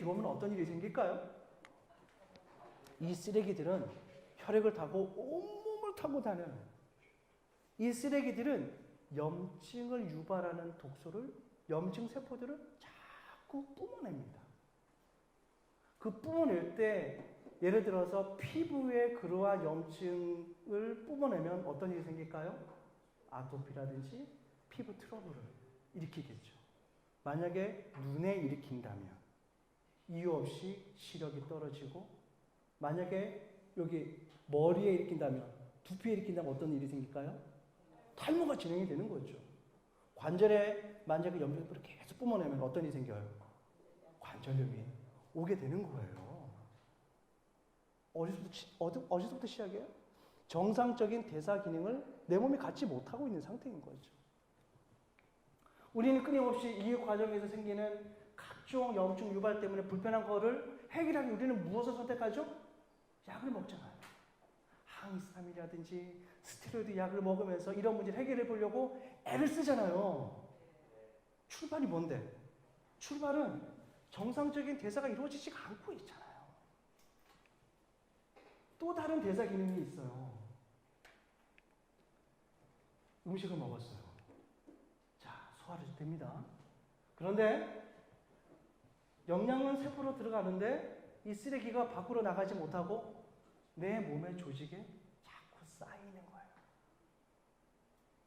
들어오면 어떤 일이 생길까요? 이 쓰레기들은 혈액을 타고 온몸을 타고 다녀요. 이 쓰레기들은 염증을 유발하는 독소를, 염증 세포들을 자꾸 뿜어냅니다. 그 뿜어낼 때 예를 들어서 피부에 그러한 염증을 뿜어내면 어떤 일이 생길까요? 아토피라든지 피부 트러블을 일으키겠죠. 만약에 눈에 일으킨다면 이유 없이 시력이 떨어지고, 만약에 여기 머리에 일으킨다면, 두피에 일으킨다면 어떤 일이 생길까요? 탈모가 진행이 되는 거죠. 관절에 만약에 염증을 계속 뿜어내면 어떤 일이 생겨요? 관절염이 오게 되는 거예요. 어디서부터 시작해요? 정상적인 대사 기능을 내 몸이 갖지 못하고 있는 상태인 거죠. 우리는 끊임없이 이 과정에서 생기는 각종 염증 유발 때문에 불편한 거를 해결하기 우리는 무엇을 선택하죠? 약을 먹잖아요. 항히스타민이라든지 스테로이드 약을 먹으면서 이런 문제를 해결해 보려고 애를 쓰잖아요. 출발이 뭔데? 출발은 정상적인 대사가 이루어지지가 않고 있잖아요. 또 다른 대사 기능이 있어요. 음식을 먹었어요. 자, 소화를 됩니다. 그런데 영양은 세포로 들어가는데 이 쓰레기가 밖으로 나가지 못하고 내 몸의 조직에 자꾸 쌓이는 거예요.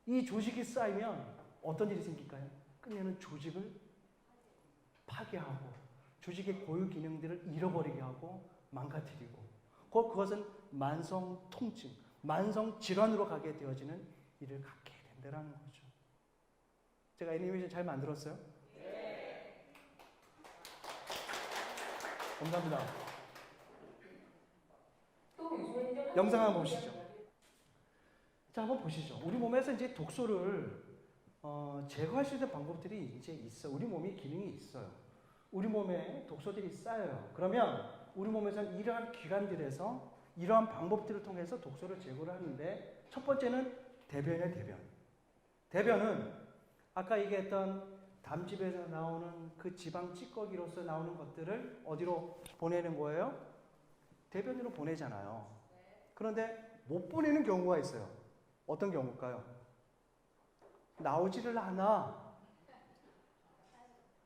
이 조직이 쌓이면 어떤 일이 생길까요? 끝내는 조직을 파괴하고 조직의 고유 기능들을 잃어버리게 하고 망가뜨리고, 그것은 만성 통증, 만성 질환으로 가게 되어지는 일을 갖게 된다는 거죠. 제가 애니메이션 잘 만들었어요? 네. 감사합니다. 영상 한번 보시죠. 자, 한번 보시죠. 우리 몸에서 이제 독소를 제거할 수 있는 방법들이 이제 있어. 우리 몸이 기능이 있어요. 우리 몸에 독소들이 쌓여요. 그러면 우리 몸에서는 이러한 기관들에서 이러한 방법들을 통해서 독소를 제거를 하는데, 첫 번째는 대변이에요, 대변. 대변은 아까 얘기했던 담즙에서 나오는 그 지방 찌꺼기로서 나오는 것들을 어디로 보내는 거예요? 대변으로 보내잖아요. 그런데 못 보내는 경우가 있어요. 어떤 경우일까요? 나오지를 않아.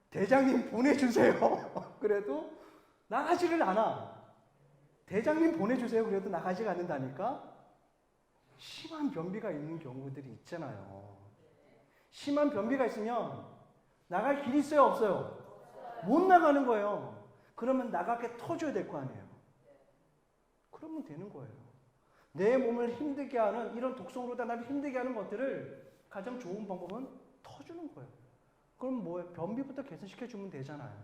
대장님 보내주세요. 그래도 나가지를 않아. 대장님 보내주세요. 그래도 나가지가 않는다니까? 심한 변비가 있는 경우들이 있잖아요. 심한 변비가 있으면 나갈 길이 있어요, 없어요? 못 나가는 거예요. 그러면 나가게 터줘야 될 거 아니에요. 그러면 되는 거예요. 내 몸을 힘들게 하는, 이런 독성으로 나를 힘들게 하는 것들을 가장 좋은 방법은 터주는 거예요. 그럼 뭐예요? 변비부터 개선시켜주면 되잖아요.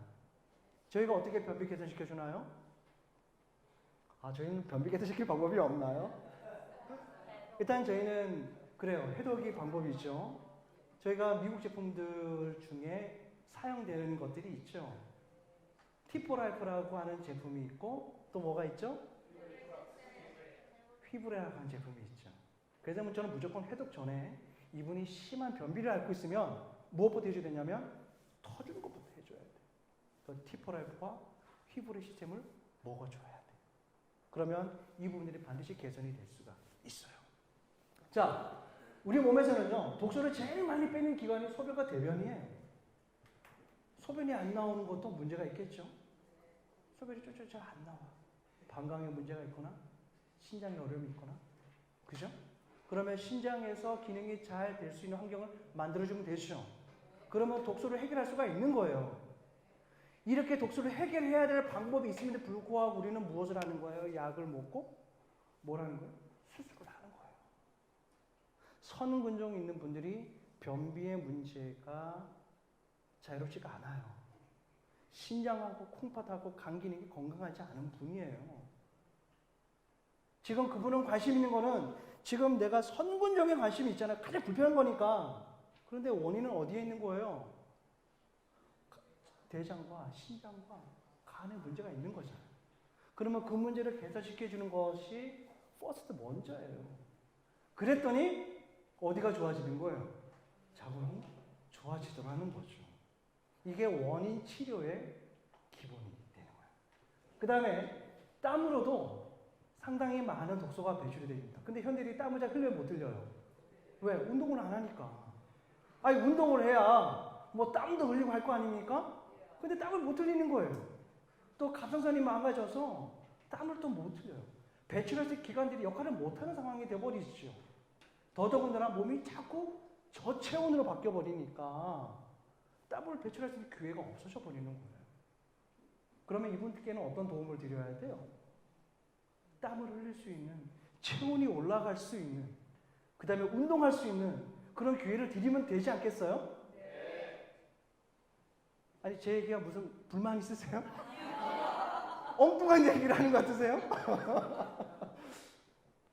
저희가 어떻게 변비 개선시켜주나요? 저희는 변비 개선시킬 방법이 없나요? 일단 저희는 그래요. 해독이 방법이죠. 저희가 미국 제품들 중에 사용되는 것들이 있죠. 티포라이프라고 하는 제품이 있고, 또 뭐가 있죠? 휘브레라고 하는 제품이 있죠. 그래서 저는 무조건 해독 전에 이분이 심한 변비를 앓고 있으면 무엇부터 해줘야 되냐면 터주는 것부터 해줘야 돼. 그 티포라이프와 휘브레 시스템을 먹어줘야 돼. 그러면 이 부분들이 반드시 개선이 될 수가 있어요. 자, 우리 몸에서는요, 독소를 제일 많이 빼는 기관이 소변과 대변이에요. 소변이 안 나오는 것도 문제가 있겠죠. 소변이 쫄쫄 안 나와. 방광에 문제가 있거나 신장에 어려움이 있거나, 그죠? 그러면 신장에서 기능이 잘 될 수 있는 환경을 만들어주면 되죠. 그러면 독소를 해결할 수가 있는 거예요. 이렇게 독소를 해결해야 될 방법이 있음에도 불구하고 우리는 무엇을 하는 거예요? 약을 먹고 뭘 하는 거예요? 수술을 하는 거예요. 선근종 있는 분들이 변비의 문제가 자유롭지가 않아요. 신장하고 콩팥하고 간 기능이 건강하지 않은 분이에요. 지금 그분은 관심 있는 거는 지금 내가 선근종에 관심이 있잖아요. 가장 불편한 거니까. 그런데 원인은 어디에 있는 거예요? 대장과 신장과 간에 문제가 있는 거잖아요. 그러면 그 문제를 개선시켜주는 것이 퍼스트 먼저예요. 그랬더니 어디가 좋아지는 거예요? 자궁이 좋아지더라는 거죠. 이게 원인 치료의 기본이 되는 그 다음에 땀으로도 상당히 많은 독소가 배출이 됩니다. 근데 현대인이 땀을 잘 흘려요, 못 흘려요? 왜? 운동을 안 하니까. 아니, 운동을 해야 뭐 땀도 흘리고 할 거 아닙니까? 근데 땀을 못 흘리는 거예요. 또 갑상선이 망가져서 땀을 또 못 흘려요. 배출할 때 기관들이 역할을 못하는 상황이 되어버리죠. 더더군다나 몸이 자꾸 저체온으로 바뀌어버리니까 땀을 배출할 수 있는 기회가 없어져 버리는 거예요. 그러면 이분께는 어떤 도움을 드려야 돼요? 땀을 흘릴 수 있는, 체온이 올라갈 수 있는, 그 다음에 운동할 수 있는 그런 기회를 드리면 되지 않겠어요? 네. 아니, 제 얘기가 무슨 불만 있으세요? 엉뚱한 얘기를 하는 것 같으세요?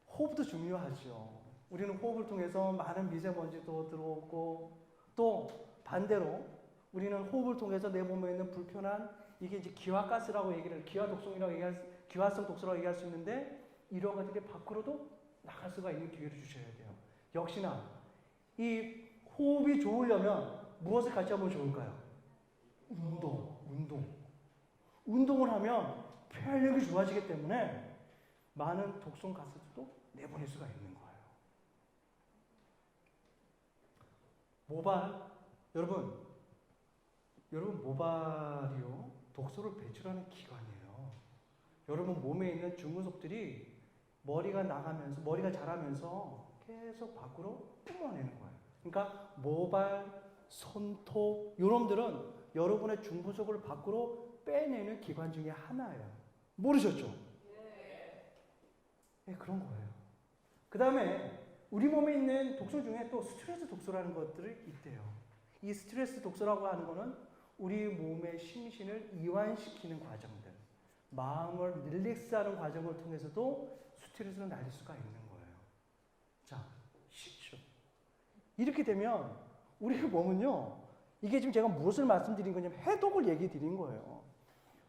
호흡도 중요하죠. 우리는 호흡을 통해서 많은 미세먼지도 들어오고, 또 반대로 우리는 호흡을 통해서 내 몸에 있는 불편한, 이게 이제 기화가스라고 얘기를, 기화성 독소라고 얘기할 수 있는데, 이런 것들이 밖으로도 나갈 수가 있는 기회를 주셔야 돼요. 역시나 이 호흡이 좋으려면 무엇을 같이 하면 좋을까요? 운동을 하면 폐활량이 좋아지기 때문에 많은 독성 가스도 내보낼 수가 있는 거예요. 모발, 여러분 모발이요, 독소를 배출하는 기관이에요. 여러분 몸에 있는 중금속들이 머리가 자라면서 계속 밖으로 뿜어내는 거예요. 그러니까 모발, 손톱, 이놈들은 여러분의 중금속을 밖으로 빼내는 기관 중에 하나예요. 모르셨죠? 네, 그런 거예요. 그 다음에 우리 몸에 있는 독소 중에 또 스트레스 독소라는 것들이 있대요. 이 스트레스 독소라고 하는 거는 우리 몸의 심신을 이완시키는 과정들, 마음을 릴렉스하는 과정을 통해서도 스트레스를 날릴 수가 있는 거예요. 자, 쉽죠. 이렇게 되면 우리 몸은요, 이게 지금 제가 무엇을 말씀드린 거냐면 해독을 얘기 드린 거예요.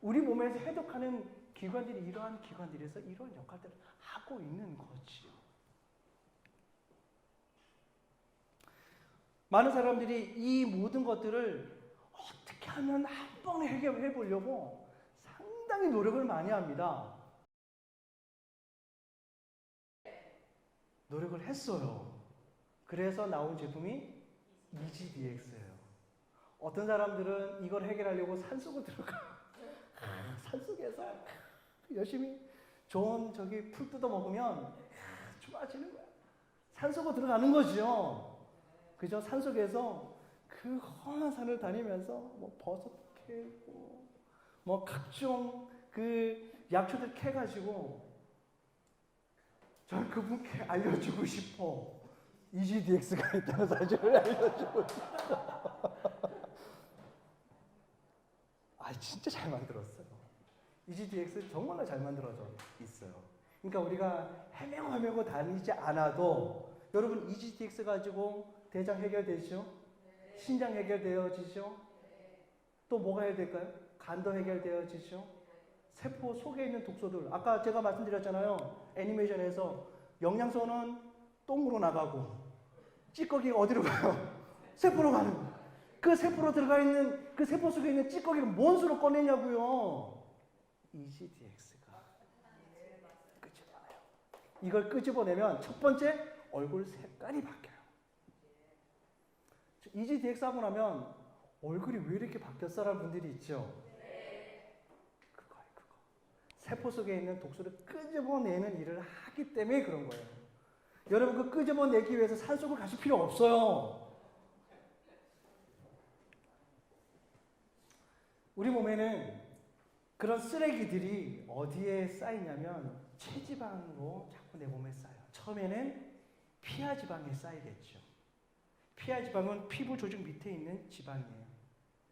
우리 몸에서 해독하는 기관들이 이러한 기관들에서 이런 역할들을 하고 있는 거지요. 많은 사람들이 이 모든 것들을 어떻게 하면 한 번에 해결해 보려고 상당히 노력을 많이 합니다. 노력을 했어요. 그래서 나온 제품이 EGDX예요. 어떤 사람들은 이걸 해결하려고 산속으로 들어가. 산속에서 열심히 좋은 풀 뜯어 먹으면 좋아지는 거야. 산속으로 들어가는 거죠. 그죠? 산속에서 그 험한 산을 다니면서 뭐 버섯 캐고 뭐 각종 그 약초들 캐가지고 저는 그분께 알려주고 싶어. EGDX가 있다는 사실을 알려주고 싶어. 진짜 잘 만들었어요. EGDX 정말로 잘 만들어져 있어요. 그러니까 우리가 헤매고 다니지 않아도 여러분 EGDX 가지고 대장 해결되죠? 신장 해결되어지죠? 또 뭐가 해결될까요? 간도 해결되어지죠? 세포 속에 있는 독소들, 아까 제가 말씀드렸잖아요. 애니메이션에서 영양소는 똥으로 나가고 찌꺼기가 어디로 가요? 세포로 가는 거예요. 그 세포로 들어가 있는 그 세포 속에 있는 찌꺼기를 뭔 수로 꺼내냐고요? EGDX가 끄집어내요. 이걸 끄집어내면 첫 번째 얼굴 색깔이 바뀌어요. EGDX 하고 나면 얼굴이 왜 이렇게 바뀌었어라는 분들이 있죠. 그거. 세포 속에 있는 독소를 끄집어내는 일을 하기 때문에 그런 거예요. 여러분 그 끄집어내기 위해서 산속을 가실 필요 없어요. 우리 몸에는 그런 쓰레기들이 어디에 쌓이냐면 체지방으로 자꾸 내 몸에 쌓여요. 처음에는 피하 지방에 쌓이겠죠. 피하 지방은 피부 조직 밑에 있는 지방이에요.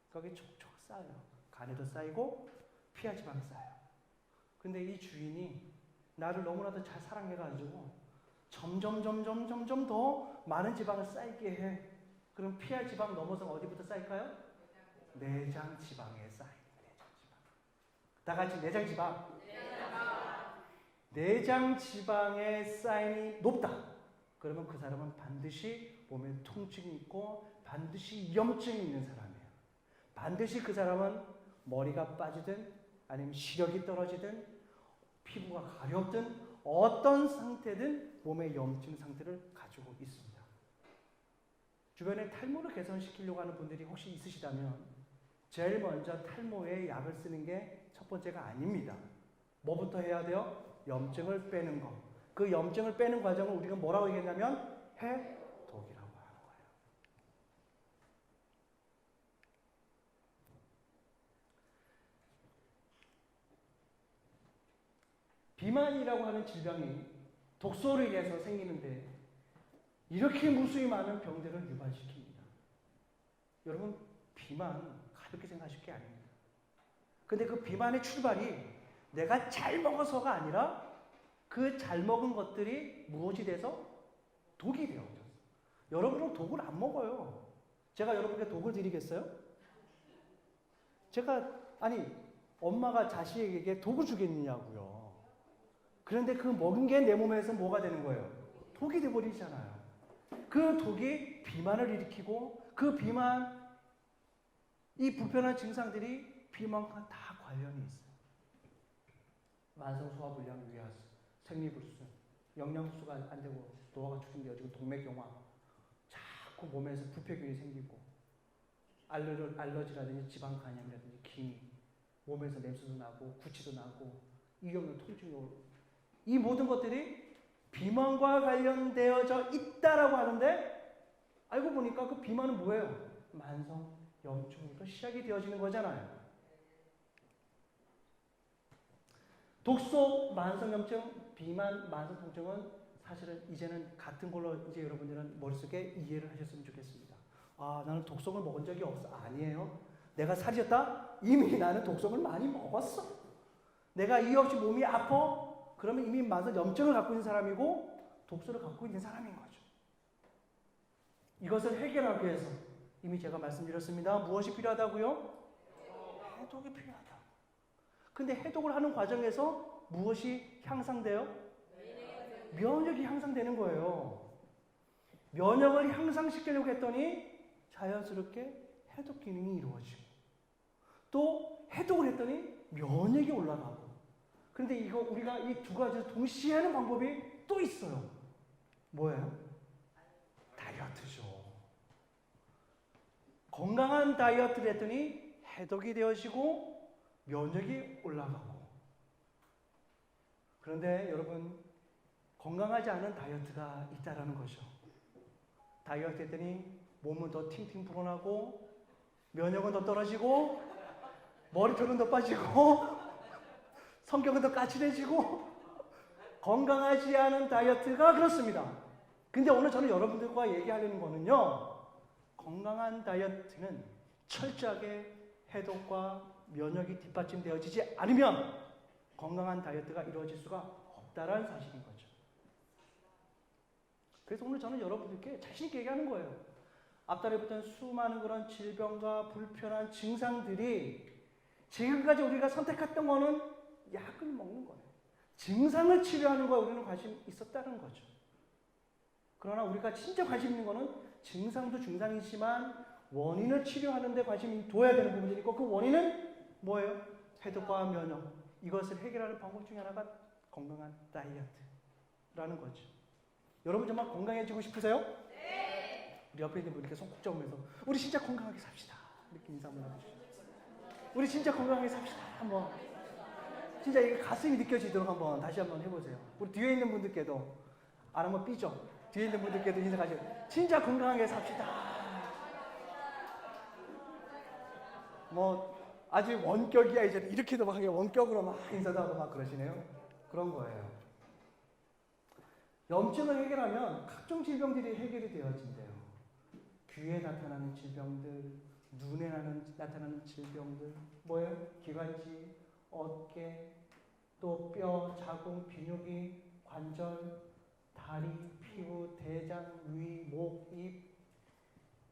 거기 촉촉 쌓여요. 간에도 쌓이고 피하 지방에 쌓여요. 근데 이 주인이 나를 너무나도 잘 사랑해가지고 점점 더 많은 지방을 쌓이게 해. 그럼 피하 지방 넘어서 어디부터 쌓일까요? 내장 지방에 쌓입니다. 내장 지방. 다 같이 내장 지방. 내장 지방의 쌓임이 높다. 그러면 그 사람은 반드시 몸에 통증이 있고 반드시 염증이 있는 사람이에요. 반드시 그 사람은 머리가 빠지든 아니면 시력이 떨어지든 피부가 가렵든 어떤 상태든 몸의 염증 상태를 가지고 있습니다. 주변에 탈모를 개선시키려고 하는 분들이 혹시 있으시다면 제일 먼저 탈모에 약을 쓰는 게 첫 번째가 아닙니다. 뭐부터 해야 돼요? 염증을 빼는 거. 그 염증을 빼는 과정을 우리가 뭐라고 얘기했냐면 해독이라고 하는 거예요. 비만이라고 하는 질병이 독소로 인해서 생기는데 이렇게 무수히 많은 병들을 유발시킵니다. 여러분, 비만 가볍게 생각하실 게 아닙니다. 근데 그 비만의 출발이 내가 잘 먹어서가 아니라 그 잘 먹은 것들이 무엇이 돼서 독이 되어졌어요. 여러분은 독을 안 먹어요. 제가 여러분께 독을 드리겠어요? 아니, 엄마가 자식에게 독을 주겠느냐고요. 그런데 그 먹은 게 내 몸에서 뭐가 되는 거예요? 독이 돼버리잖아요. 그 독이 비만을 일으키고 그 비만, 이 불편한 증상들이 비만과 다 관련이 있어요. 만성소화불량, 위하스, 생리불순, 영양소가 안 되고 노화가 추진되어지고 동맥경화, 자꾸 몸에서 부패균이 생기고 알러지라든지 지방간염이라든지 기미, 몸에서 냄새도 나고 구취도 나고 이게 없는 통증이 오고 이 모든 것들이 비만과 관련되어져 있다라고 하는데 알고 보니까 그 비만은 뭐예요? 만성 염증부터 시작이 되어지는 거잖아요. 독소, 만성염증, 비만, 만성통증은 사실은 이제는 같은 걸로 이제 여러분들은 머릿속에 이해를 하셨으면 좋겠습니다. 아, 나는 독성을 먹은 적이 없어. 아니에요. 내가 살이 쪘다? 이미 나는 독성을 많이 먹었어. 내가 이유 없이 몸이 아파? 그러면 이미 만성염증을 갖고 있는 사람이고 독소를 갖고 있는 사람인 거죠. 이것을 해결하기 위해서 이미 제가 말씀드렸습니다. 무엇이 필요하다고요? 해독이 필요하다. 근데 해독을 하는 과정에서 무엇이 향상돼요? 면역이 향상되는 거예요. 면역을 향상시키려고 했더니 자연스럽게 해독 기능이 이루어지고 또 해독을 했더니 면역이 올라가고 그런데 이거 우리가 이 두 가지를 동시에 하는 방법이 또 있어요. 뭐예요? 다이어트죠. 건강한 다이어트를 했더니 해독이 되어지고 면역이 올라가고 그런데 여러분 건강하지 않은 다이어트가 있다라는 거죠. 다이어트 했더니 몸은 더 팅팅 불어나고 면역은 더 떨어지고 머리털은 더 빠지고 성격은 더 까칠해지고 건강하지 않은 다이어트가 그렇습니다. 근데 오늘 저는 여러분들과 얘기하려는 거는요. 건강한 다이어트는 철저하게 해독과 면역이 뒷받침되어지지 않으면 건강한 다이어트가 이루어질 수가 없다라는 사실인 거죠. 그래서 오늘 저는 여러분들께 자신 있게 얘기하는 거예요. 앞달에부터 수많은 그런 질병과 불편한 증상들이 지금까지 우리가 선택했던 거는 약을 먹는 거예요. 증상을 치료하는 거에 우리는 관심이 있었다는 거죠. 그러나 우리가 진짜 관심 있는 거는 증상도 증상이지만 원인을 치료하는 데 관심이 둬야 되는 부분이 있고 그 원인은 뭐예요? 해독과 면역. 이것을 해결하는 방법 중에 하나가 건강한 다이어트라는 거죠. 여러분 정말 건강해지고 싶으세요? 네. 우리 옆에 있는 분께 손 꼭 잡으면서 우리 진짜 건강하게 삽시다. 이렇게 인사 한번 해주시죠. 우리 진짜 건강하게 삽시다. 한번 진짜 이게 가슴이 느껴지도록 한번 다시 한번 해보세요. 우리 뒤에 있는 분들께도 안 하면 삐죠. 뒤에 있는 분들께도 인사하시고 진짜 건강하게 삽시다. 뭐 아직 원격이야 이제 이렇게도 막 원격으로 막 인사도 하고 막 그러시네요. 그런 거예요. 염증을 해결하면 각종 질병들이 해결이 되어진대요. 귀에 나타나는 질병들, 눈에 나타나는 질병들, 뭐예요? 기관지, 어깨, 또 뼈, 자궁, 비뇨기, 관절, 다리, 피부, 대장, 위, 목, 입,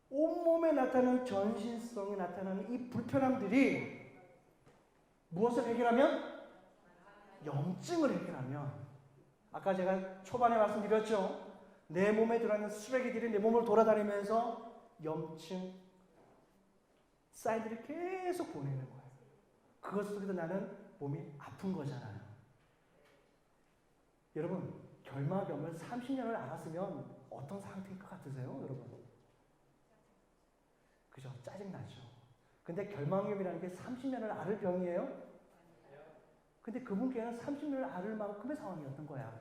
온몸에 나타나는 전신성에 나타나는 이 불편함들이 무엇을 해결하면? 염증을 해결하면 아까 제가 초반에 말씀드렸죠. 내 몸에 들어있는 쓰레기들이 내 몸을 돌아다니면서 염증 사인들을 계속 보내는 거예요. 그것 속에서 나는 몸이 아픈 거잖아요. 여러분, 결막염을 30년을 앓았으면 어떤 상태일 것 같으세요, 여러분? 그죠? 짜증나죠. 근데 결막염이라는 게 30년을 앓을 병이에요? 근데 그분께는 30년을 앓을 만큼의 상황이었던 거야.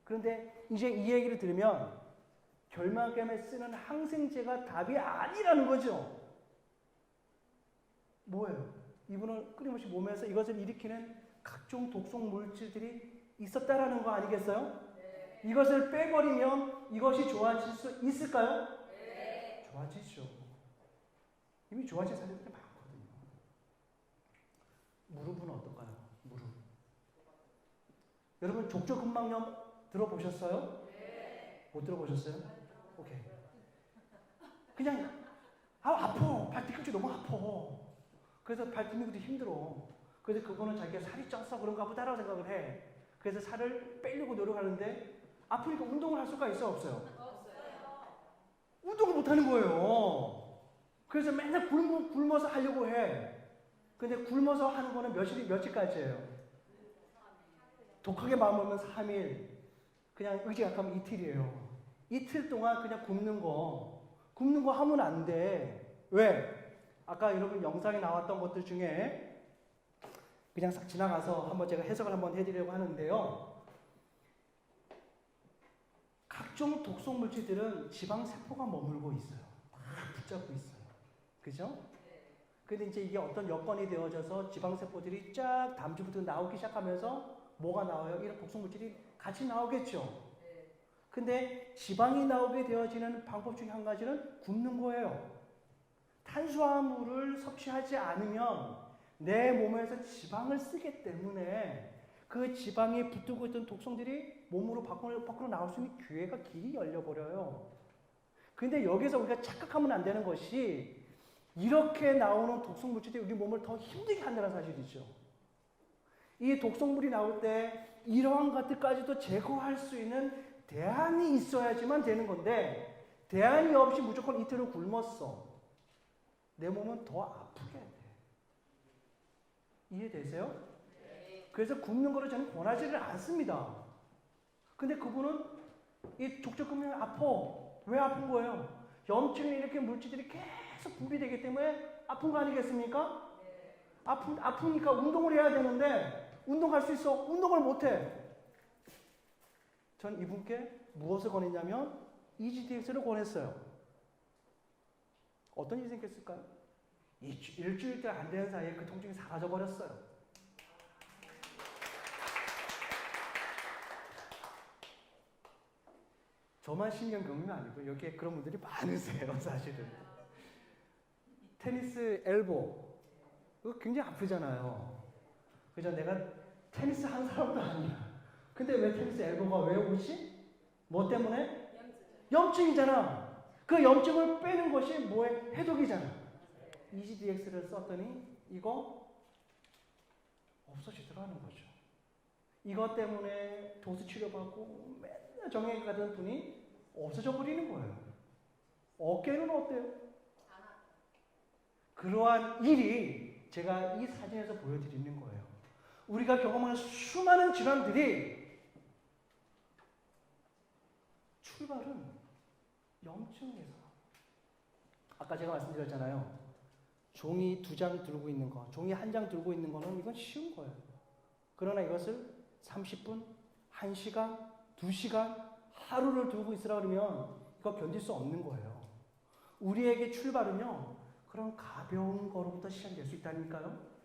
그런데 이제 이 얘기를 들으면 결막염에 쓰는 항생제가 답이 아니라는 거죠. 뭐예요? 이분은 끊임없이 몸에서 이것을 일으키는 각종 독성 물질들이 있었다라는 거 아니겠어요? 네. 이것을 빼버리면 이것이 좋아질 수 있을까요? 네. 좋아지죠. 이미 좋아진 사람들이 많거든요. 무릎은 어떨까요? 무릎. 여러분 족저근막염 들어보셨어요? 네. 못 들어보셨어요? 오케이. 그냥 아파. 발 뒤꿈치 너무 아파. 그래서 발 디미기도 힘들어. 그래서 그거는 자기가 살이 쪄서 그런가 보다라고 생각을 해. 그래서 살을 빼려고 노력하는데 아프니까 운동을 할 수가 있어 없어요? 없어요. 운동을 못 하는 거예요. 그래서 맨날 굶어서 하려고 해. 근데 굶어서 하는 거는 며칠까지예요? 독하게 마음먹으면 3일. 그냥 의지가 약하면 이틀이에요. 이틀 동안 그냥 굶는 거 하면 안 돼. 왜? 아까 여러분 영상에 나왔던 것들 중에 그냥 싹 지나가서 한번 제가 해석을 한번 해드리려고 하는데요. 각종 독성 물질들은 지방 세포가 머물고 있어요. 막 붙잡고 있어요. 그죠? 근데 이제 이게 어떤 여건이 되어져서 지방 세포들이 쫙 다음 주부터 나오기 시작하면서 뭐가 나와요? 이런 독성 물질이 같이 나오겠죠. 근데 지방이 나오게 되어지는 방법 중에 한 가지는 굶는 거예요. 탄수화물을 섭취하지 않으면 내 몸에서 지방을 쓰기 때문에 그 지방에 붙들고 있던 독성들이 몸으로 밖으로 나올 수 있는 기회가 길이 열려버려요. 근데 여기서 우리가 착각하면 안 되는 것이 이렇게 나오는 독성 물질들이 우리 몸을 더 힘들게 한다는 사실이죠. 이 독성물이 나올 때 이러한 것들까지도 제거할 수 있는 대안이 있어야지만 되는 건데 대안이 없이 무조건 이틀을 굶었어. 내 몸은 더 아프게 돼. 이해되세요? 네. 그래서 굶는 거를 저는 권하지를 않습니다. 근데 그분은 이 족저근막염이 아파. 왜 아픈 거예요? 염증이 이렇게 물질들이 계속 분비되기 때문에 아픈 거 아니겠습니까? 네. 아프니까 운동을 해야 되는데 운동할 수 있어. 운동을 못 해. 전 이분께 무엇을 권했냐면 EGDX를 권했어요. 어떤 일이 생겼을까요? 일주일째 안 되는 사이에 그 통증이 사라져버렸어요. 저만 신경경험이 아니고 여기에 그런 분들이 많으세요, 사실은. 테니스 엘보. 그거 굉장히 아프잖아요. 그죠? 내가 테니스 한 사람도 아니야. 근데 왜 테니스 엘보가 왜 오지? 뭐 때문에? 염증이잖아. 그 염증을 빼는 것이 뭐의 해독이잖아. EGDX를 썼더니 이거 없어지더라는 거죠. 이것 때문에 도수 치료받고 맨날 정형외과 가던 분이 없어져 버리는 거예요. 어깨는 어때요? 그러한 일이 제가 이 사진에서 보여드리는 거예요. 우리가 경험하는 수많은 질환들이 출발은 염증에서. 아까 제가 말씀드렸잖아요. 종이 2장 들고 있는 거, 종이 1장 들고 있는 거는 이건 쉬운 거예요. 그러나 이것을 30분, 1시간, 2시간, 하루를 들고 있으라 그러면 이거 견딜 수 없는 거예요. 우리에게 출발은요, 그런 가벼운 거로부터 시작될 수 있다니까요.